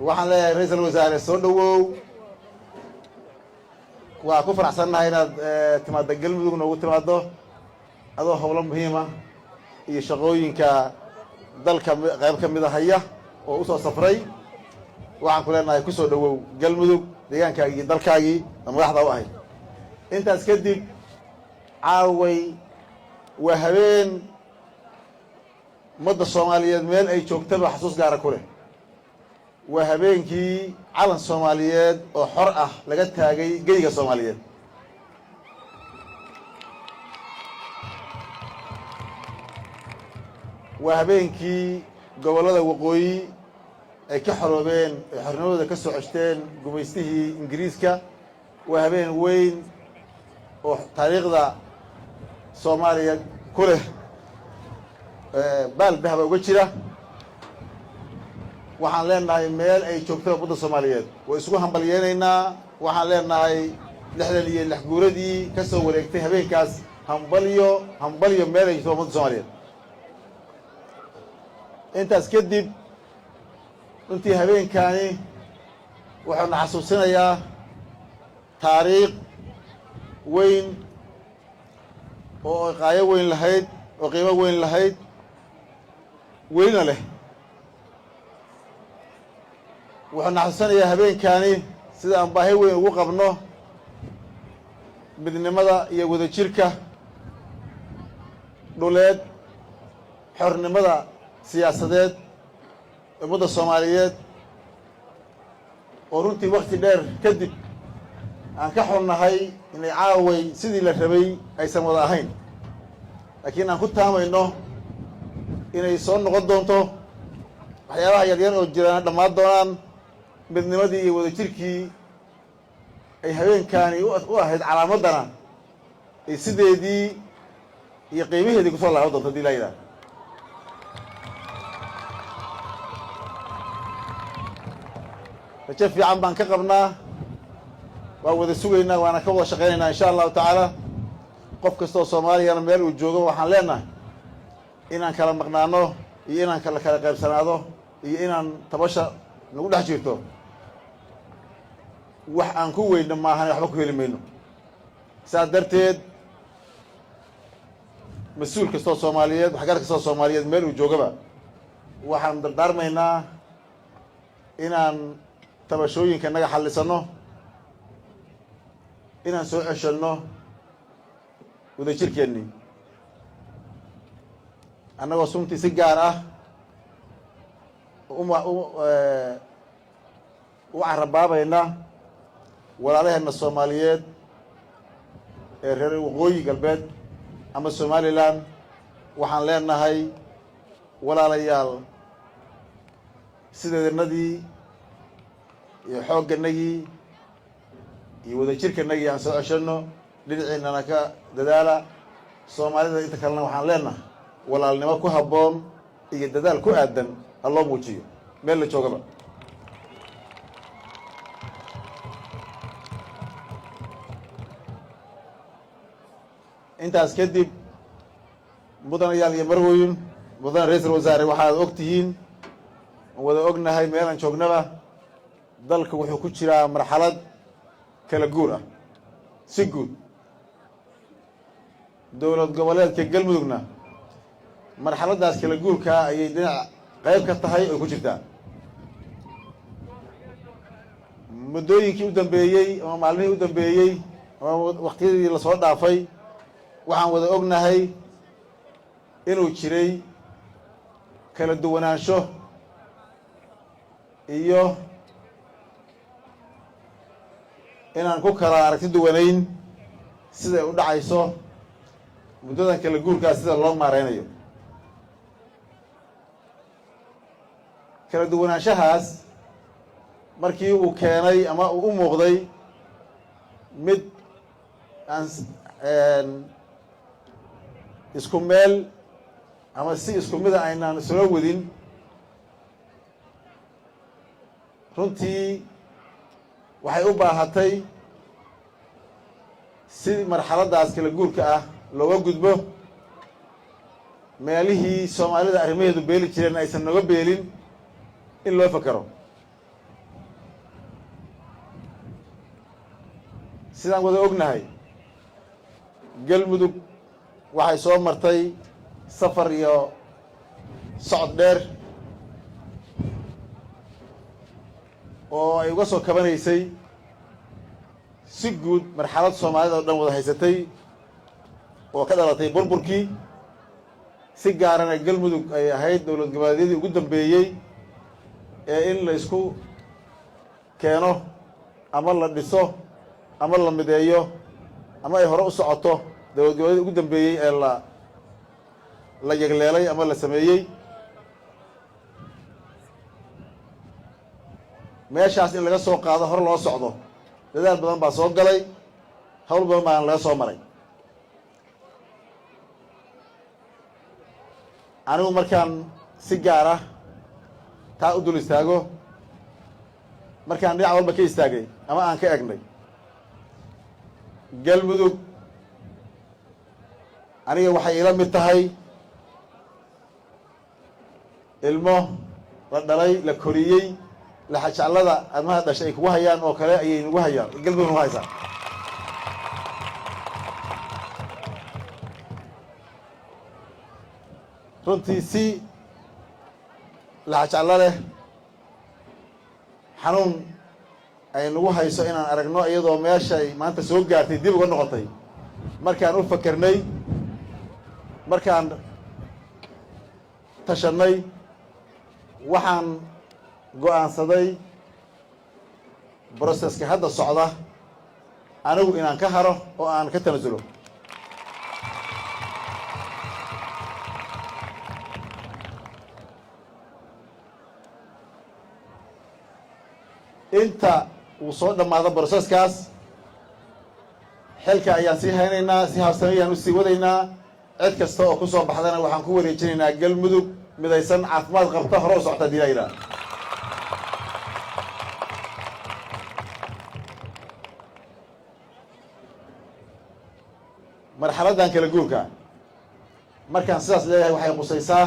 waxaan leeyahay ra-iisul wasaare soo dhawow waa ku faraxsannahay inaad timaaddo galmudug noogu timaaddo adoo howlo muhiima iyo shaqooyinka dalka qayb ka mida haya oo u soo safray waxaan ku leenahay ku soo dhawow galmudug deegaankaagii iyo dalkaagii madaxda u ahayd intaas kadib caaway waa habeen ummadda soomaaliyeed meel ay joogtaba xasuus gaara ku leh waa habeenkii calan soomaaliyeed oo xor ah laga taagay geyga soomaaliyeed waa habeenkii gobollada waqooyi ay ka xoroobeen ay xornimadooda ka soo ceshteen gumaystihii ingiriiska waa habeen weyn oo taariikhda soomaaliya ku leh baal bahba uga jira waxaan leenahay meel ay joogtada ummadda soomaaliyeed way isugu hambalyeynaynaa waxaan leenahay 66 guuradii ka soo wareegtay habeenkaas hambalyo meel ay joogto ummadda soomaaliyeed intaas kadib runtii habeenkaani wuxuuna xasuusinayaa taariikh weyn oo qaayo weyn lahayd oo qiimo weyn lahayd welina leh wuxuuna xasuusinayaa habeenkaani sida aan baahi weyn ugu qabno midnimada iyo wadajirka dhuleed xornimada siyaasadeed ummadda soomaaliyeed oo runtii wakti dheer kadib aan ka xunnahay inay caaway sidii la rabay aysan wada ahayn laakiin aan ku taamayno inay soo noqon doonto waxyaabaha yaryar oo jiraan dhammaan doonaan midnimadii iyo wadajirkii ay habeenkaani u ahayd calaamaddana ay sideedii iyo qiimaheedii kusoo laaban doonto hadii laa yidhaha rajo fiican baan ka qabnaa waa wada sugaynaa waana ka wada shaqaynaynaa insha allahu tacaala qof kastoo soomaaliyana meel uu joogo waxaan leenahay inaan kala maqnaano iyo inaan kala qaybsanaado iyo inaan tabasha nagu dhex jirto wax aan ku weyno maahan waxba ku heli mayno saas darteed mas-uul kastoo soomaaliyeed waxgar kastoo soomaaliyeed meel uu joogaba waxaan dardaarmaynaa inaan tabashooyinka naga xallisano inaan soo ceshanno wadajirkeennii annagoo suntii si gaar ah u carabaabayna walaalaheenna soomaaliyeed ee reer waqooyi galbeed ama somalilan waxaan leenahay walaalayaal sideedannadii iyo xoogganagii iyo wadajirkanagii aan soo ceshanno dhinaciinana ka dadaala soomaalida inta kalena waxaan leenahay walaalnimo ku habboon iyo dadaal ku aadan ha loo muujiyo meel la joogaba intaas kadib mudanayaal iyo marwoyin mudane ra-iisul wasaare waxaad og tihiin aan wada ognahay meelaan joognaba dalka wuxuu ku jiraa marxalad kala guur ah si guud dowlad goboleedka galmudugna marxaladdaas kala guurkaa ayay dhinac qayb ka tahay oy ku jirtaa muddooyinkii u dambeeyey ama maalmihii u dambeeyey ama waqtiyadii lasoo dhaafay waxaan wada ognahay inuu jiray kala duwanaansho iyo inaan ku kala aragti duwanayn siday u dhacayso muddadan kala guurkaas sida loo maareynayo kala duwanaanshahaas markii uu keenay ama uu u muuqday mid aan isku meel ama si isku mida aynaan isula wadin runtii waxay u baahatay si marxaladdaas kala guurka ah looga gudbo meelihii soomaalida arrimaheedu beeli jireen aysan noga beelin in loo fakero sidaan wada ognahay galmudug waxay soo martay safar iyo socod dheer oo ay uga soo kabanaysay si guud marxalad soomaalida oo dhan wada haysatay oo ka dhalatay burburkii si gaarana galmudug ay ahayd dowlad goboleedyadii ugu dambeeyey ee in la isku keeno ama la dhiso ama la mideeyo ama ay hore u socoto dowlad goboleedyadii ugu dambeeyey ee la yegleelay ama la sameeyey meeshaas in laga soo qaado hore loo socdo dadaal badan baa soo galay hawl badan baan laga soo maray anigu markaan si gaar ah taa u dul istaago markaan dhinac walba ka istaagay ama aan ka egnay galmudug aniga waxay ila mid tahay ilmo la dhalay la koriyey laxajaclada admaha dhashay ay kugu hayaan oo kale ayay nagu hayaan galmudug nagu haysaa runtii si laxajaclo leh xanuun ay nagu hayso inaan aragno iyadoo meeshay maanta soo gaartay dib uga noqotay markaan u fakernay markaan tashanay waxaan go-aansaday broseska hadda socda anigu inaan ka haro oo aan ka tanasulo inta uu soo dhammaado broseskaas xilka ayaan sii haynaynaa si habsami ayaan usii wadaynaa cid kasta oo ku soo baxdana waxaan ku wareejinaynaa galmudug midaysan caafimaad qabta hore u socota hadii la yidhaha marxaladdan kala guurka markaan sidaas leeyahay waxay qusaysaa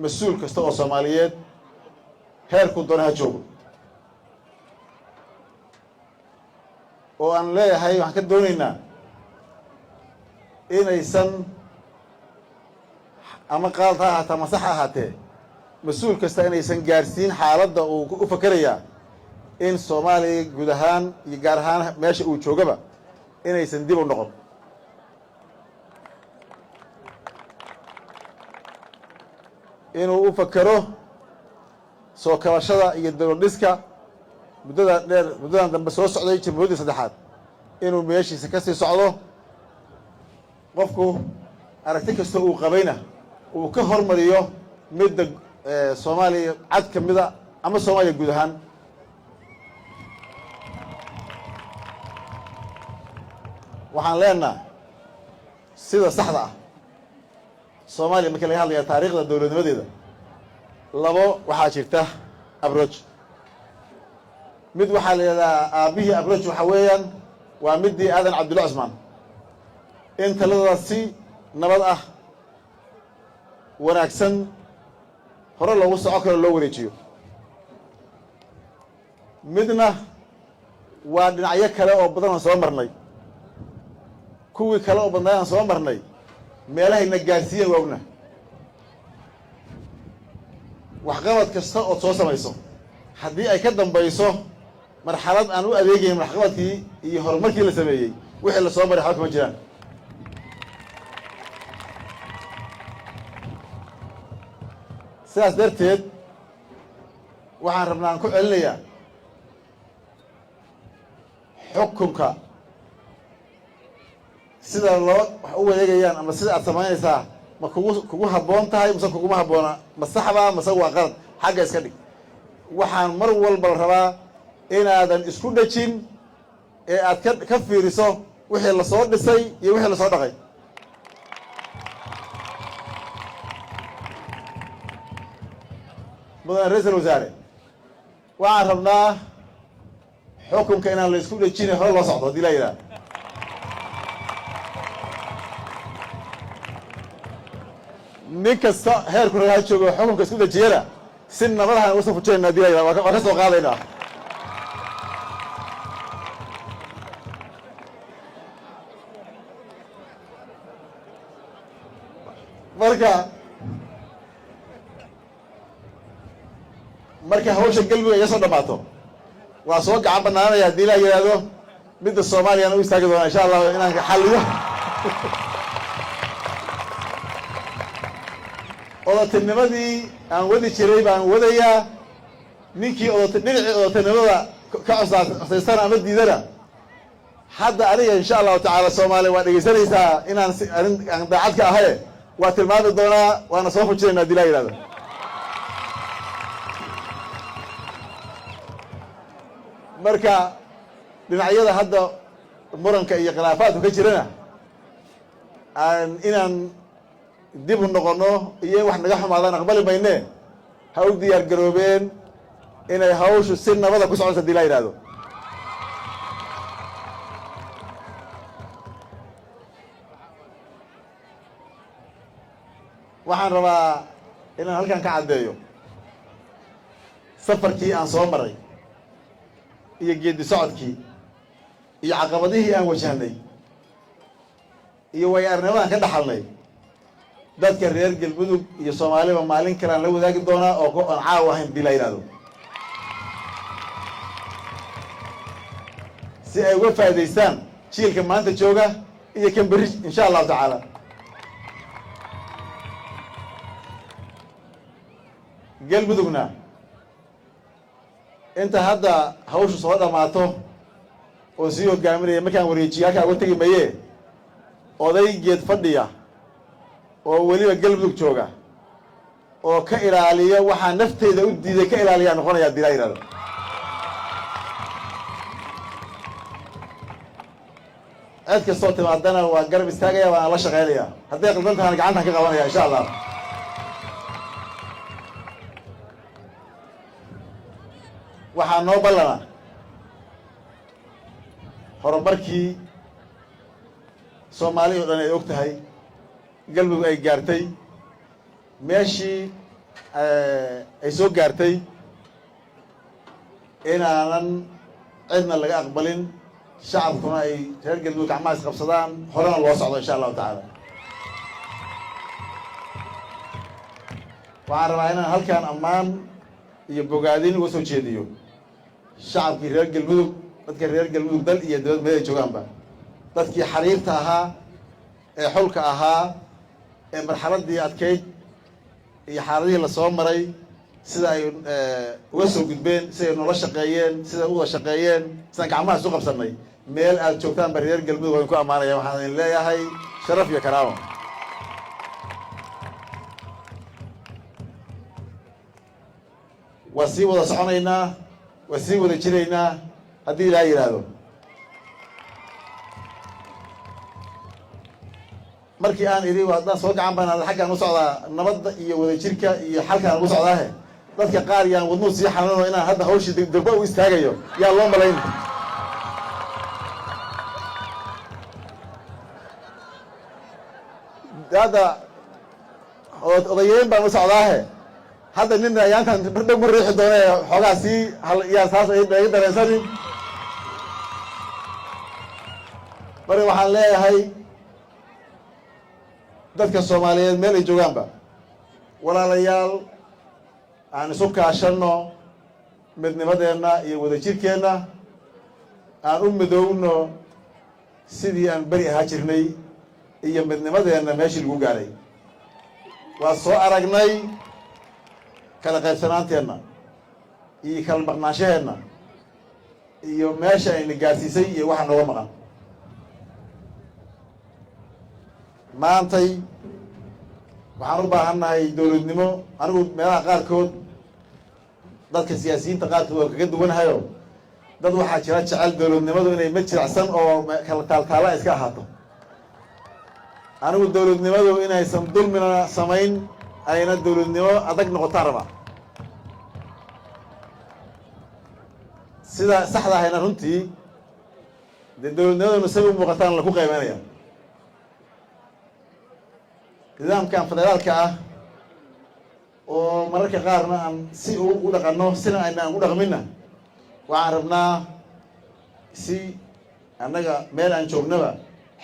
mas-uul kasta oo soomaaliyeed heerku doona ha joogo oo aan leeyahay waxaan ka doonaynaa inaysan ama qaalad ha ahaatee ama sax ha ahaatee mas-uul kasta inaysan gaarsiin xaaladda uu u fakerayaa in soomaaliya guud ahaan iyo gaar ahaan meesha uu joogaba inaysan dib u noqon inuu u fakero soo kabashada iyo dowlad dhiska muddadan dambe soo socday jamhuuriyaddii saddexaad inuu meeshiisa ka sii socdo qofku aragti kasta uu qabayna uu ka hormariyo midda soomaaliya cad ka mida ama soomaaliya guud ahaan waxaan leenaha sida saxda ah soomaaliya markii laga hadlaya taariikhda dowladnimadeeda labo waxaa jirta abroj mid waxaa la yidhahdaa aabbihii abroj waxa weeyaan waa middii aadan cabdulla cusmaan in taladooda si nabad ah wanaagsan hore loogu soco karo loo wareejiyo midna waa dhinacyo kale oo badan aan soo marnay kuwii kale oo badnay aan soo marnay meelahayna gaarsiiyan waa ogna waxqabad kasta ood soo samayso haddii ay ka dambayso marxalad aan u adeegayn waxqabadkii iyo horumarkii la sameeyey wixii la soo maray waxba kama jiraan sidaas darteed waxaan rabnaa aan ku celinayaa xukunka sida loo wax u wadeegayaan ama sida aad samaynaysaa ma kugu habboon tahay mase kuguma habboona ma saxbaa mase waa qalad xagga iska dhig waxaan mar walba la rabaa inaadan isku dhejin ee aad ka fiiriso wixii lasoo dhisay iyo wixii lasoo dhaqay mudane ra-iisul wasaare waxaan rabnaa xukunka inaan la isku dhejine hore loo socdo haddii la yidhaha nin kasta heerku ragaa joogo xukunka isku dhejiyana si nabadahan uga soo fujinayna hadii la yidhaha waa ka soo qaadaynaa marka hawsha galmudug ay soo dhamaato waa soo gacan banaanaya haddii la yidhaahdo midda soomaaliyana u istaagi doona insha allah inaan xalliyo odatinimadii aan wadi jiray baan wadayaa ninkii dhinacii odatinimada ka cosaystana ama diidana hadda aniga insha allahu tacaala soomaaliya waa dhegaysanaysaa inaan aan daacad ka ahaye waa tilmaami doonaa waana soo fujinayna haddii la yidhahdo marka dhinacyada hadda muranka iyo khilaafaadku ka jirana inaan dib u noqono iyo wax naga xumaadaan aqbali mayne ha u diyaar garoobeen inay hawshu si nabada ku soconsa hadii la yidhahdo waxaan rabaa inaan halkan ka caddeeyo safarkii aan soo maray iyo geedi socodkii iyo caqabadihii aan wajahnay iyo way-arnimadaan ka dhaxalnay dadka reer galmudug iyo soomaaliba maalin kale aan la wadaagi doonaa oo aan caaw ahayn hadii la yidhahdo si ay uga faa'idaystaan jiilka maanta jooga iyo kan berri insha allahu tacaala galmudugna inta hadda hawshu soo dhamaato oo sii hogaaminaya markaan wareejiye halkaa uga tegi maye oday geed fadhiya oo weliba galmudug jooga oo ka ilaaliya waxaa nafteyda u diiday ka ilaaliyaa noqonaya hadii la yidhahdo cid kastoo timaadana waa garab istaagaya waana la shaqeynaya hadday qaldan tahana gacantaan ka qabanaya insha allah waxaa noo ballana horumarkii soomaaliya o dhan ay og tahay galmudug ay gaartay meeshii ay soo gaartay inaanan cidna laga aqbalin shacabkuna ay reer galmudug gacmaha is qabsadaan horena loo socdo insha allahu tacaala waxaan rabaa inaan halkaan ammaan iyo bogaadin uga soo jeediyo shacabkii reer galmudug dadka reer galmudug dal iyo dibad meel ay joogaanba dadkii xariirta ahaa ee xulka ahaa ee marxaladii adkayd iyo xaaladihii lasoo maray sida ay uga soo gudbeen siday noola shaqeeyeen siday u wada shaqeeyeen sidaan gacmaha isu qabsanay meel aad joogtaanba reer galmudug waan ku ammaanaya waxaan idin leeyahay sharaf iyo karaamo waa sii wada soconaynaa waa sii wada jiraynaa haddii ilaaha yidhaahdo markii aan idhi haddaan soo gacan banaada xaggaan u socdaa nabadda iyo wadajirka iyo xalkaan ugu socdaahe dadka qaar yaan wadnuhu sii xanuuno inaan hadda hawshii durba u istaagayo yaa loo malayn hadda odayeyn baan u socdaahe hadda nin ayaantan bardhow ma riixi doone xoogaa sii yaa saas iga dareensanin marka waxaan leeyahay dadka soomaaliyeed meel ay joogaanba walaalayaal aan isu kaashanno midnimadeenna iyo wadajirkeenna aan u midoowno sidii aan beri ahaa jirnay iyo midnimadeenna meeshii lagu gaaray waa soo aragnay kala qaybsanaanteenna iyo kala maqnaanshaheenna iyo meesha ayna gaarsiisay iyo waxa nooga maqan maantay waxaan u baahannahay dowladnimo anigu meelaha qaarkood dadka siyaasiyiinta qaarkood waa kaga duwanahayo dad waxaa jira jecel dowladnimadu inay ma jiracsan oo kala taaltaala iska ahaato anigu dowladnimadu inaysan dulmina samayn ayna dowladnimo adag noqotaan raba sida saxda ahayna runtii dee dowladnimaduna say u muuqataan laku qaybanaya nidaamkan federaalka ah oo mararka qaarna aan si u dhaqanno sina ayna aan u dhaqminna waxaan rabnaa si annaga meel aan joognaba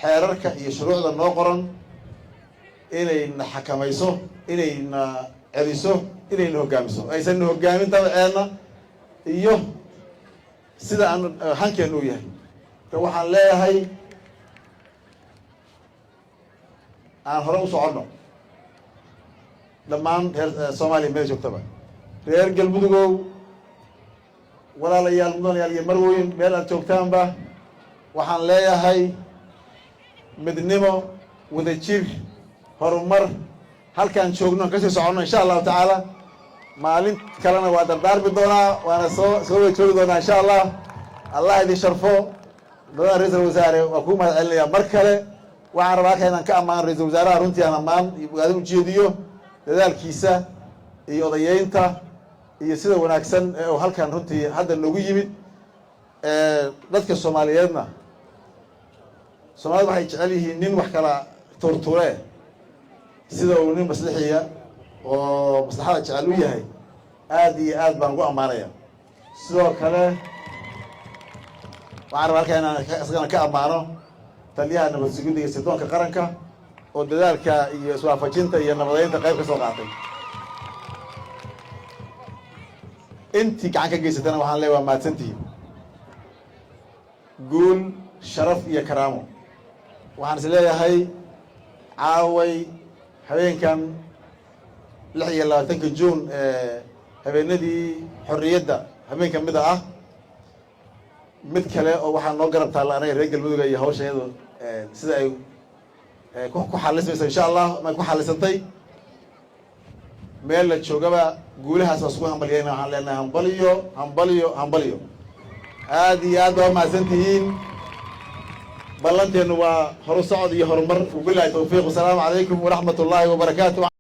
xeerarka iyo shuruucda noo qoran inayna xakamayso, inayna celiso, inayna hogaamiso, aysan hogaamin dabceena iyo sida aan hankeenu u yahay. marka waxaan leeyahay aan hore u soconno dhammaan reer Soomaaliya meel joogtaba, reer Galmudugow, walaalayaal, mudanayaal iyo marweyn meel aad joogtaanba, waxaan leeyahay midnimo, wadajir, horumar, halkaan joogno kasii soconno insha allahu tacaala. maalin kalena waa dardaarmi doonaa, waana soo wada joogi doonaa insha allah. allah idin sharfo. madaxda ra-iisul wasaare waa kuu mahad celinayaa mar kale. waxaan rabaa halkaa inaan ka ammaan ra-iisul wasaaraha, runtii aan ammaan iyo bogaadin ujeediyo dadaalkiisa iyo odayeynta iyo sida wanaagsan ee uu halkan runtii hadda noogu yimid. dadka Soomaaliyeedna, Soomaalida waxay jecel yihiin nin wax kala tuurtuure, sida uu nin maslaxiya oo maslaxada jecel u yahay. aad iyo aad baan ugu ammaanaya. sidoo kale waxaan rabaa halkaa inaan isagana ka ammaano taliyaha nabad sugidda iyo sirdoonka qaranka oo dadaalka iyo iswaafajinta iyo nabadeynta qayb ka soo qaatay. intii gacan ka geysatana waxaan leeyahay waa mahadsantihiin. guul, sharaf iyo karaamo. waxaan is leeyahay caaway habeenkan 26 Juun habeenadii xorriyadda habeen ka mid ah mid kale oo waxaa noo garab taalla anaga reer Galmudug iyo hawsheedu sida ay ku xalismayso insha allah. ma ku xalisantay meel la joogaba guulahaas waa isku hambalyeena. waxaan leenahay hambaliyo, hambaliyo, hambaliyo. aad iyo aad baa mahadsantihiin. ballanteenu waa horu socod iyo horumar. wabilaahi tawfiiq. wasalaamu calaykum waraxmatullaahi wabarakaatu.